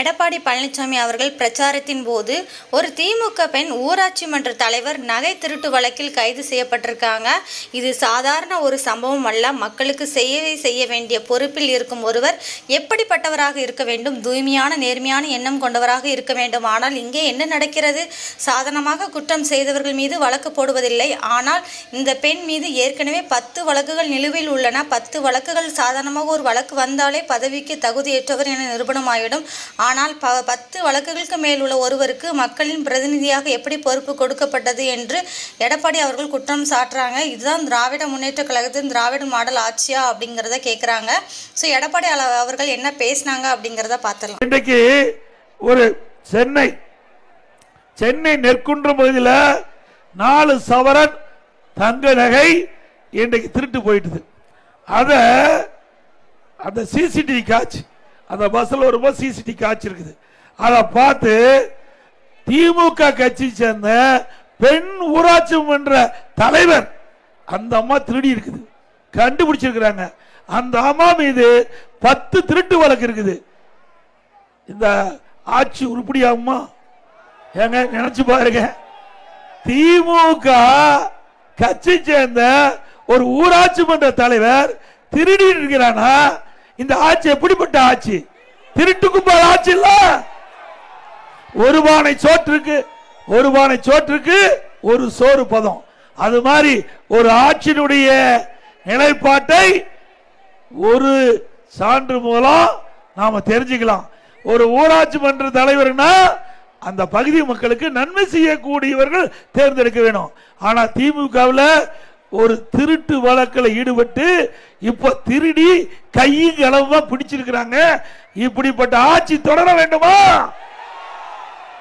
எடப்பாடி பழனிசாமி அவர்கள் பிரச்சாரத்தின் போது ஒரு திமுக பெண் ஊராட்சி மன்ற தலைவர் நகை திருட்டு வழக்கில் கைது செய்யப்பட்டிருக்காங்க. இது சாதாரண ஒரு சம்பவம் அல்ல. மக்களுக்கு சேவை செய்ய வேண்டிய பொறுப்பில் இருக்கும் ஒருவர் எப்படிப்பட்டவராக இருக்க வேண்டும்? தூய்மையான நேர்மையான எண்ணம் கொண்டவராக இருக்க வேண்டும். ஆனால் இங்கே என்ன நடக்கிறது? சாதாரணமாக குற்றம் செய்தவர்கள் மீது வழக்கு போடுவதில்லை. ஆனால் இந்த பெண் மீது ஏற்கனவே 10 வழக்குகள் நிலுவையில் உள்ளன. 10 வழக்குகள் சாதாரணமாக ஒரு வழக்கு வந்தாலே பதவிக்கு தகுதியற்றவர் என நிரூபணமாகிவிடும். ஆனால் 10 வழக்குகளுக்கு மேல் உள்ள ஒருவருக்கு மக்களின் பிரதிநிதியாக எப்படி பொறுப்பு கொடுக்கப்பட்டது என்று எடப்பாடி அவர்கள் குற்றம் சாட்டுறாங்க. இதுதான் திராவிட முன்னேற்ற கழகத்தின் திராவிட மாடல் ஆட்சியா அப்படிங்கிறத கேட்குறாங்க. ஸோ எடப்பாடி அவர்கள் என்ன பேசினாங்க அப்படிங்கிறத பார்த்துடலாம். இன்றைக்கு ஒரு சென்னை நெற்குன்றம் பகுதியில் 4 சவரன் தங்க நகை இன்றைக்கு திருட்டு போயிட்டுது. அந்த சிசிடிவி காட்சி, அந்த பஸ்ல ஒரு சிசிடிவி காட்சி இருக்குது. அதை பார்த்து திமுக கட்சி சேர்ந்த பெண் ஊராட்சி மன்ற தலைவர் அந்த அம்மா திருடி இருக்குது, கண்டுபிடிச்சிருக்கிறாங்க. அந்த அம்மா மீது 10 திருட்டு வழக்கு இருக்குது. இந்த ஆட்சி உருப்படியாகுமா? ஏங்க நினைச்சு பாருங்க, திமுக கட்சி சேர்ந்த ஒரு ஊராட்சி மன்ற தலைவர் திருடி இருக்கிறானா? இந்த ஆட்சி எப்படிப்பட்ட ஆட்சி? திருட்டுக்கு போற ஆட்சி இல்ல. ஒரு பானை சோற்றுக்கு ஒரு சோறு பதம். அது மாதிரி ஒரு ஆட்சியினுடைய நிலைப்பாட்டை ஒரு சான்று மூலம் நாம தெரிஞ்சுக்கலாம். ஒரு ஊராட்சி மன்ற தலைவர்னா அந்த பகுதி மக்களுக்கு நன்மை செய்யக்கூடியவர்கள் தேர்ந்தெடுக்க வேணும். ஆனா திமுகவில் ஒரு திருட்டு வழக்கில் ஈடுபட்டு இப்ப திருடி கையும் களவுமா பிடிச்சிருக்கிறாங்க. இப்படிப்பட்ட ஆட்சி தொடர வேண்டுமா?